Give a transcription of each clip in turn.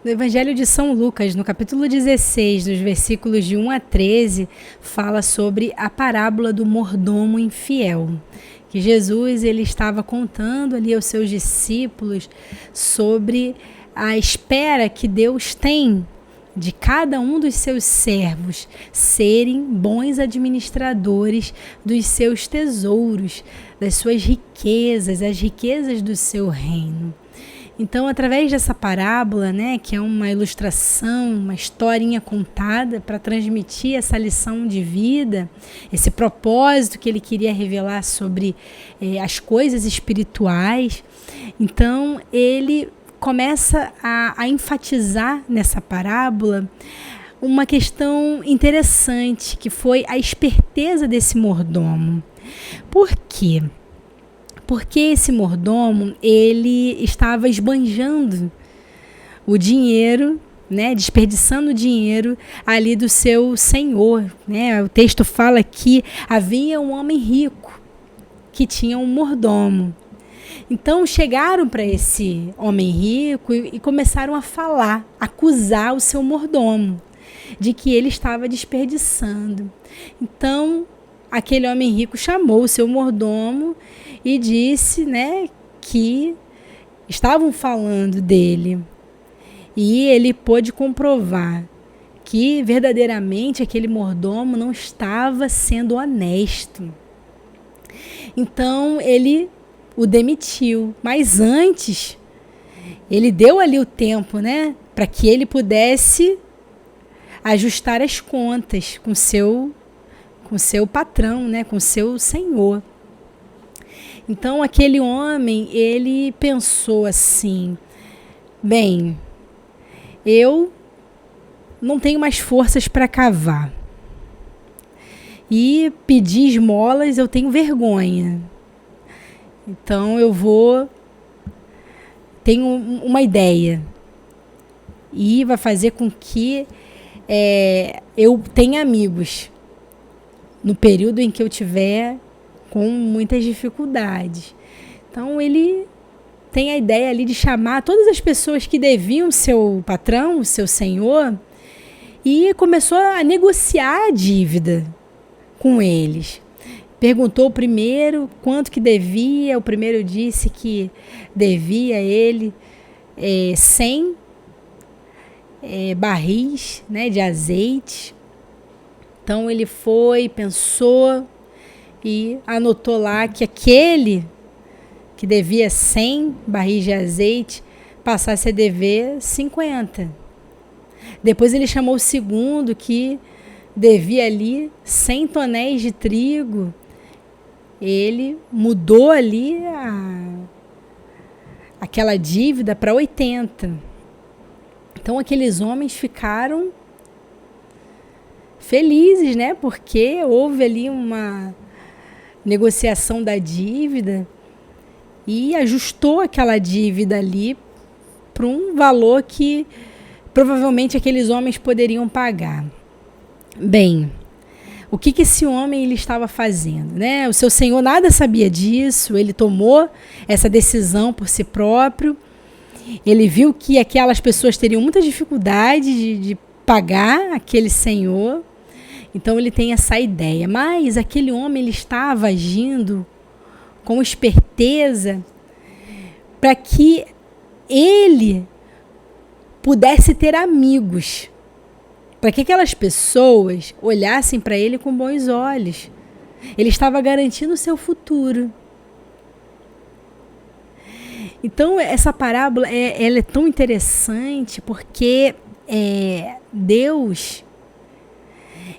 No Evangelho de São Lucas, no capítulo 16, dos versículos de 1 a 13, fala sobre a parábola do mordomo infiel. Que Jesus ele estava contando ali aos seus discípulos sobre a espera que Deus tem de cada um dos seus servos serem bons administradores dos seus tesouros, das suas riquezas, as riquezas do seu reino. Então, através dessa parábola, né, que é uma ilustração, uma historinha contada para transmitir essa lição de vida, esse propósito que ele queria revelar sobre as coisas espirituais, então ele começa a enfatizar nessa parábola uma questão interessante, que foi a esperteza desse mordomo. Por quê? Porque esse mordomo, ele estava esbanjando o dinheiro, né, desperdiçando o dinheiro ali do seu senhor, né? O texto fala que havia um homem rico que tinha um mordomo. Então chegaram para esse homem rico e começaram a falar, acusar o seu mordomo de que ele estava desperdiçando. Então aquele homem rico chamou o seu mordomo e disse, né, que estavam falando dele. E ele pôde comprovar que verdadeiramente aquele mordomo não estava sendo honesto. Então ele o demitiu. Mas antes, ele deu ali o tempo, né, para que ele pudesse ajustar as contas com seu patrão, né, com seu senhor. Então aquele homem, ele pensou assim: bem, eu não tenho mais forças para cavar. E pedir esmolas eu tenho vergonha. Então tenho uma ideia. E vai fazer com que eu tenha amigos no período em que eu tiver com muitas dificuldades. Então ele tem a ideia ali de chamar todas as pessoas que deviam seu patrão, o seu senhor, e começou a negociar a dívida com eles. Perguntou primeiro quanto que devia. O primeiro disse que devia ele 100 barris, né, de azeite. Então ele foi, pensou e anotou lá que aquele que devia 100 barris de azeite passasse a dever 50. Depois ele chamou o segundo que devia ali 100 tonéis de trigo. Ele mudou ali aquela dívida para 80. Então aqueles homens ficaram felizes, né? Porque houve ali uma negociação da dívida e ajustou aquela dívida ali para um valor que provavelmente aqueles homens poderiam pagar. Bem, o que esse homem ele estava fazendo, né? O seu senhor nada sabia disso, ele tomou essa decisão por si próprio. Ele viu que aquelas pessoas teriam muita dificuldade de pagar aquele senhor. Então ele tem essa ideia. Mas aquele homem ele estava agindo com esperteza para que ele pudesse ter amigos, para que aquelas pessoas olhassem para ele com bons olhos. Ele estava garantindo o seu futuro. Então essa parábola ela é tão interessante porque Deus,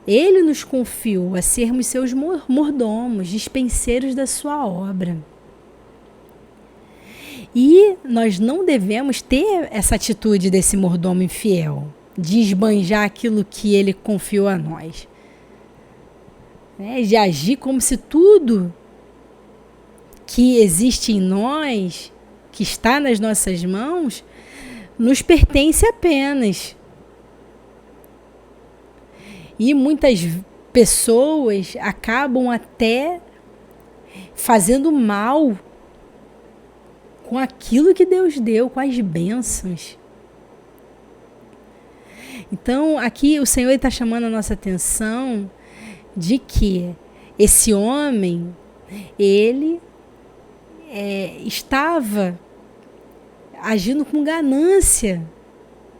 ele nos confiou a sermos seus mordomos, dispenseiros da sua obra. E nós não devemos ter essa atitude desse mordomo infiel, de esbanjar aquilo que ele confiou a nós. De agir como se tudo que existe em nós, que está nas nossas mãos, nos pertence apenas. E muitas pessoas acabam até fazendo mal com aquilo que Deus deu, com as bênçãos. Então, aqui o Senhor está chamando a nossa atenção de que esse homem, ele estava agindo com ganância,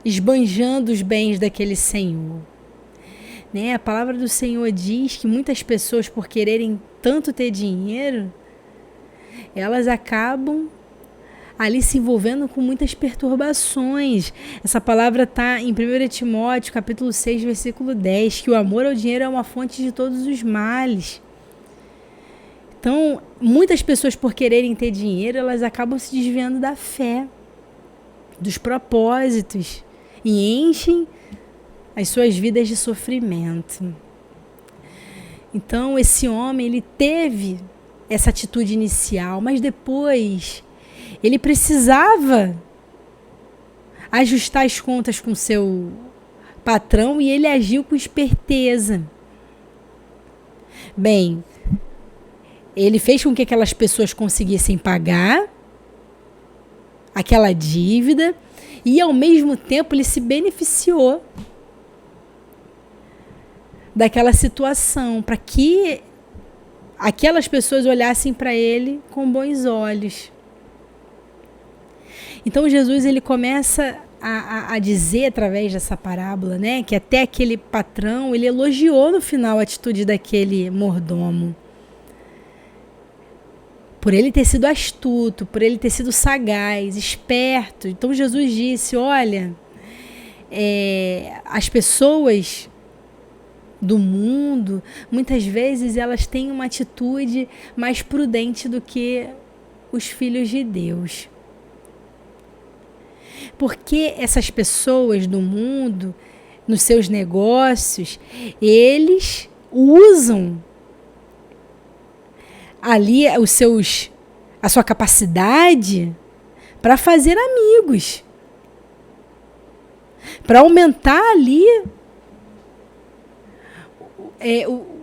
esbanjando os bens daquele senhor. Né? A palavra do Senhor diz que muitas pessoas, por quererem tanto ter dinheiro, elas acabam ali se envolvendo com muitas perturbações. Essa palavra está em 1 Timóteo, capítulo 6, versículo 10, que o amor ao dinheiro é uma fonte de todos os males. Então, muitas pessoas, por quererem ter dinheiro, elas acabam se desviando da fé, dos propósitos, e enchem as suas vidas de sofrimento. Então, esse homem, ele teve essa atitude inicial, mas depois ele precisava ajustar as contas com seu patrão e ele agiu com esperteza. Bem, ele fez com que aquelas pessoas conseguissem pagar aquela dívida e, ao mesmo tempo, ele se beneficiou daquela situação para que aquelas pessoas olhassem para ele com bons olhos. Então Jesus, ele começa a dizer através dessa parábola, né, que até aquele patrão, ele elogiou no final a atitude daquele mordomo. Por ele ter sido astuto, por ele ter sido sagaz, esperto. Então Jesus disse, olha, as pessoas do mundo, muitas vezes elas têm uma atitude mais prudente do que os filhos de Deus. Porque essas pessoas do mundo, nos seus negócios, eles usam ali a sua capacidade para fazer amigos, para aumentar ali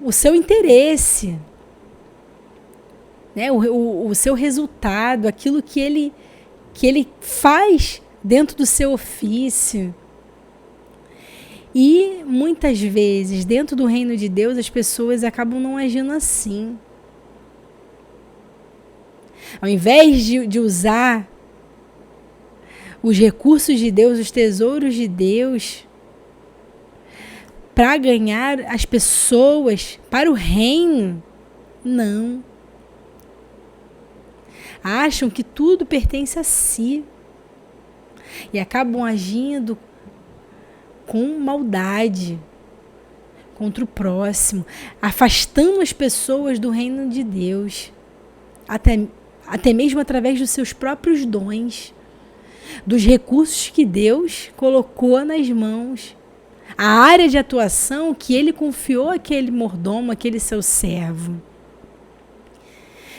o seu interesse, né? o seu resultado, aquilo que ele faz dentro do seu ofício. E muitas vezes, dentro do reino de Deus, as pessoas acabam não agindo assim. Ao invés de usar os recursos de Deus, os tesouros de Deus, para ganhar as pessoas para o reino, não. Acham que tudo pertence a si e acabam agindo com maldade contra o próximo, afastando as pessoas do reino de Deus, até mesmo através dos seus próprios dons, dos recursos que Deus colocou nas mãos, a área de atuação que ele confiou àquele mordomo, àquele seu servo.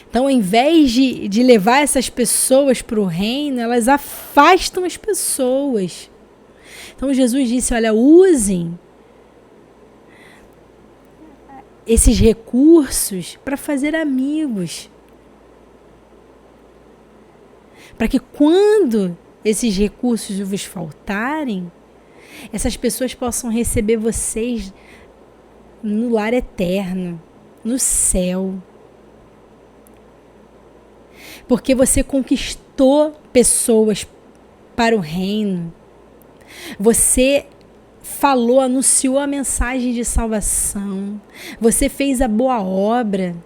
Então, ao invés de levar essas pessoas para o reino, elas afastam as pessoas. Então, Jesus disse, olha, usem esses recursos para fazer amigos. Para que quando esses recursos vos faltarem, essas pessoas possam receber vocês no lar eterno, no céu. Porque você conquistou pessoas para o reino. Você falou, anunciou a mensagem de salvação. Você fez a boa obra.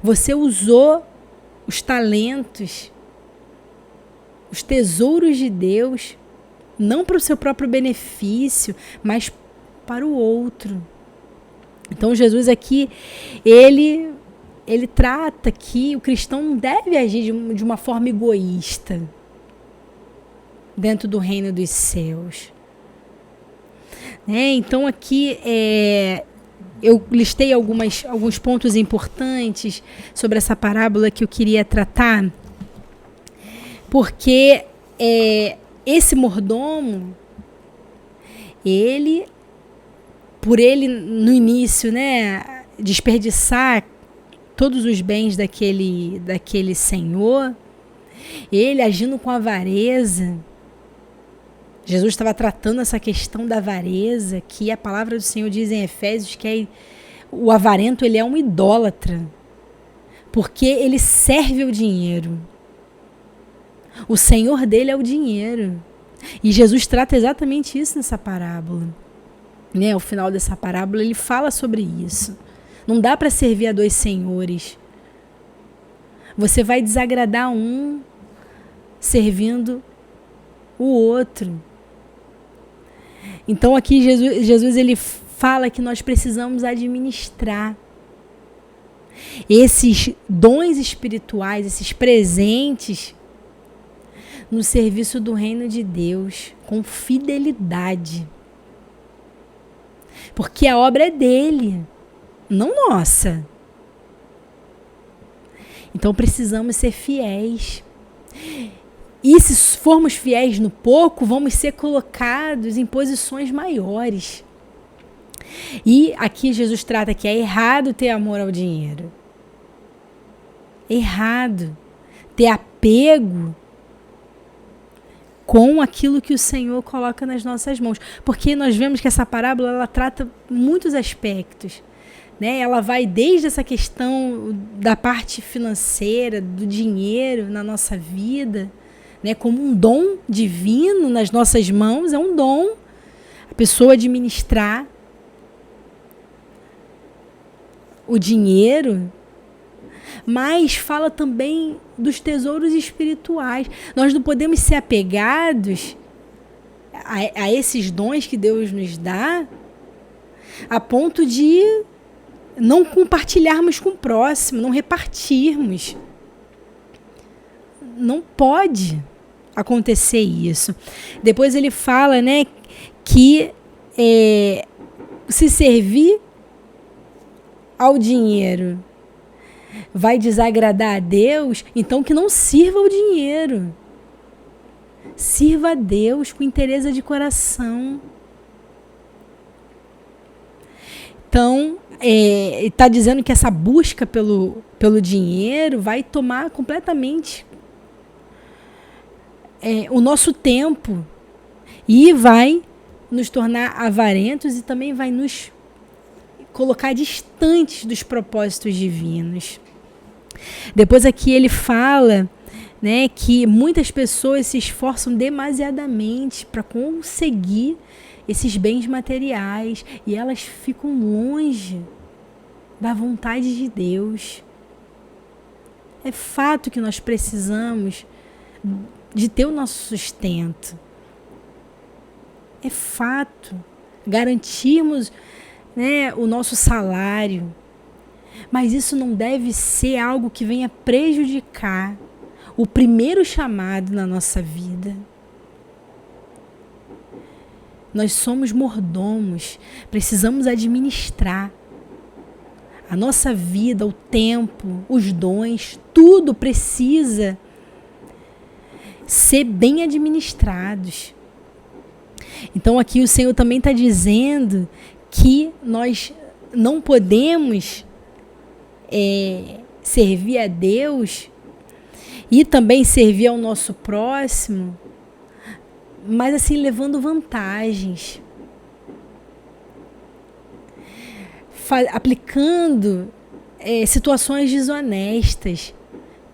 Você usou os talentos, os tesouros de Deus, não para o seu próprio benefício, mas para o outro. Então Jesus aqui, ele trata que o cristão não deve agir de uma forma egoísta dentro do reino dos céus. Né? Então aqui eu listei alguns pontos importantes sobre essa parábola que eu queria tratar, porque esse mordomo, por ele no início, né, desperdiçar todos os bens daquele senhor, ele agindo com avareza, Jesus estava tratando essa questão da avareza, que a palavra do Senhor diz em Efésios que o avarento ele é um idólatra, porque ele serve ao dinheiro. O senhor dele é o dinheiro. E Jesus trata exatamente isso nessa parábola. Né? Ao final dessa parábola ele fala sobre isso. Não dá para servir a dois senhores. Você vai desagradar um servindo o outro. Então aqui Jesus ele fala que nós precisamos administrar esses dons espirituais, esses presentes no serviço do reino de Deus, com fidelidade. Porque a obra é dele, não nossa. Então precisamos ser fiéis. E se formos fiéis no pouco, vamos ser colocados em posições maiores. E aqui Jesus trata que é errado ter amor ao dinheiro. Errado. Ter apego com aquilo que o Senhor coloca nas nossas mãos. Porque nós vemos que essa parábola ela trata muitos aspectos. Né? Ela vai desde essa questão da parte financeira, do dinheiro na nossa vida, né? Como um dom divino nas nossas mãos, é um dom. A pessoa administrar o dinheiro, mas fala também dos tesouros espirituais. Nós não podemos ser apegados a esses dons que Deus nos dá a ponto de não compartilharmos com o próximo, não repartirmos. Não pode acontecer isso. Depois ele fala, né, que se servir ao dinheiro vai desagradar a Deus, então que não sirva ao dinheiro. Sirva a Deus com inteireza de coração. Então, está dizendo que essa busca pelo dinheiro vai tomar completamente o nosso tempo e vai nos tornar avarentos e também vai nos colocar distantes dos propósitos divinos. Depois aqui ele fala, né, que muitas pessoas se esforçam demasiadamente para conseguir esses bens materiais e elas ficam longe da vontade de Deus. É fato que nós precisamos de ter o nosso sustento. É fato. Garantirmos, né, o nosso salário. Mas isso não deve ser algo que venha prejudicar o primeiro chamado na nossa vida. Nós somos mordomos, precisamos administrar a nossa vida, o tempo, os dons, tudo precisa ser bem administrados. Então aqui o Senhor também está dizendo que nós não podemos servir a Deus e também servir ao nosso próximo, mas assim levando vantagens, aplicando situações desonestas,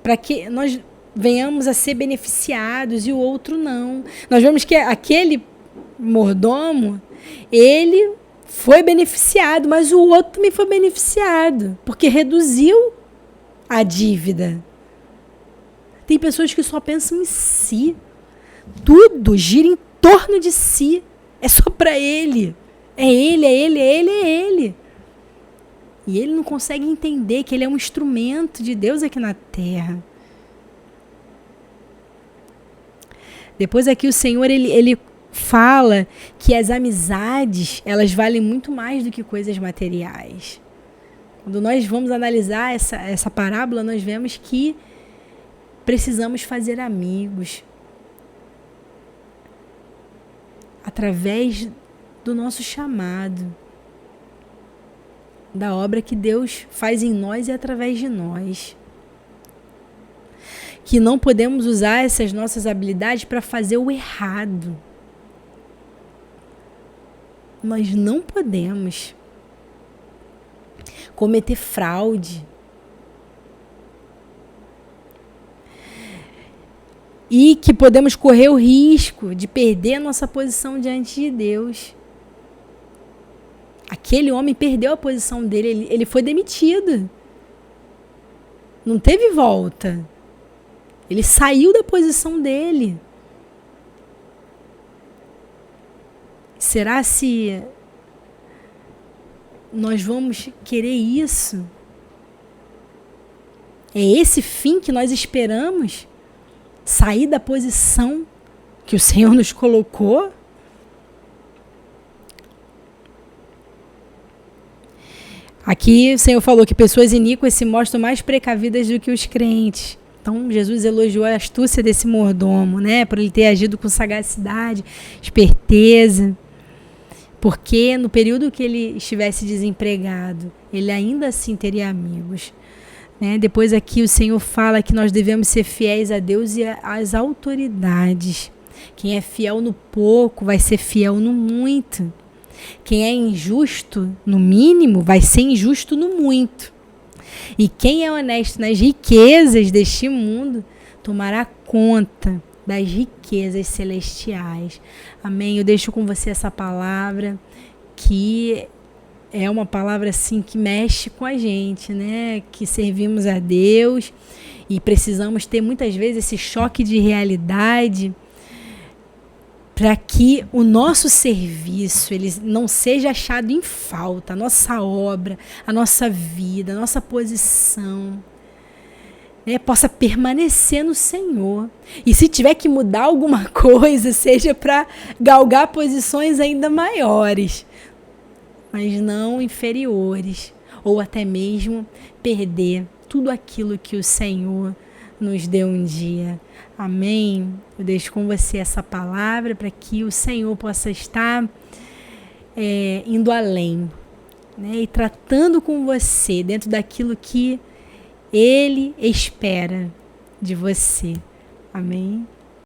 para que nós venhamos a ser beneficiados e o outro não. Nós vemos que aquele mordomo, ele foi beneficiado, mas o outro também foi beneficiado, porque reduziu a dívida. Tem pessoas que só pensam em si. Tudo gira em torno de si. É só para ele. É ele, é ele, é ele, é ele. E ele não consegue entender que ele é um instrumento de Deus aqui na terra. Depois aqui o Senhor, ele fala que as amizades, elas valem muito mais do que coisas materiais. Quando nós vamos analisar essa parábola, nós vemos que precisamos fazer amigos através do nosso chamado, da obra que Deus faz em nós e através de nós. Que não podemos usar essas nossas habilidades para fazer o errado. Nós não podemos cometer fraude. E que podemos correr o risco de perder a nossa posição diante de Deus. Aquele homem perdeu a posição dele, ele foi demitido. Não teve volta. Ele saiu da posição dele. Será se nós vamos querer isso? É esse fim que nós esperamos? Sair da posição que o Senhor nos colocou? Aqui o Senhor falou que pessoas iníquas se mostram mais precavidas do que os crentes. Então Jesus elogiou a astúcia desse mordomo, né? Por ele ter agido com sagacidade, esperteza. Porque no período que ele estivesse desempregado, ele ainda assim teria amigos. Né? Depois aqui o Senhor fala que nós devemos ser fiéis a Deus e às autoridades. Quem é fiel no pouco vai ser fiel no muito. Quem é injusto no mínimo vai ser injusto no muito. E quem é honesto nas riquezas deste mundo tomará conta das riquezas celestiais. Amém? Eu deixo com você essa palavra que é uma palavra assim que mexe com a gente, né? Que servimos a Deus e precisamos ter muitas vezes esse choque de realidade para que o nosso serviço ele não seja achado em falta, a nossa obra, a nossa vida, a nossa posição, né, possa permanecer no Senhor. E se tiver que mudar alguma coisa, seja para galgar posições ainda maiores, mas não inferiores, ou até mesmo perder tudo aquilo que o Senhor nos deu um dia. Amém? Eu deixo com você essa palavra para que o Senhor possa estar indo além, né? E tratando com você dentro daquilo que Ele espera de você. Amém?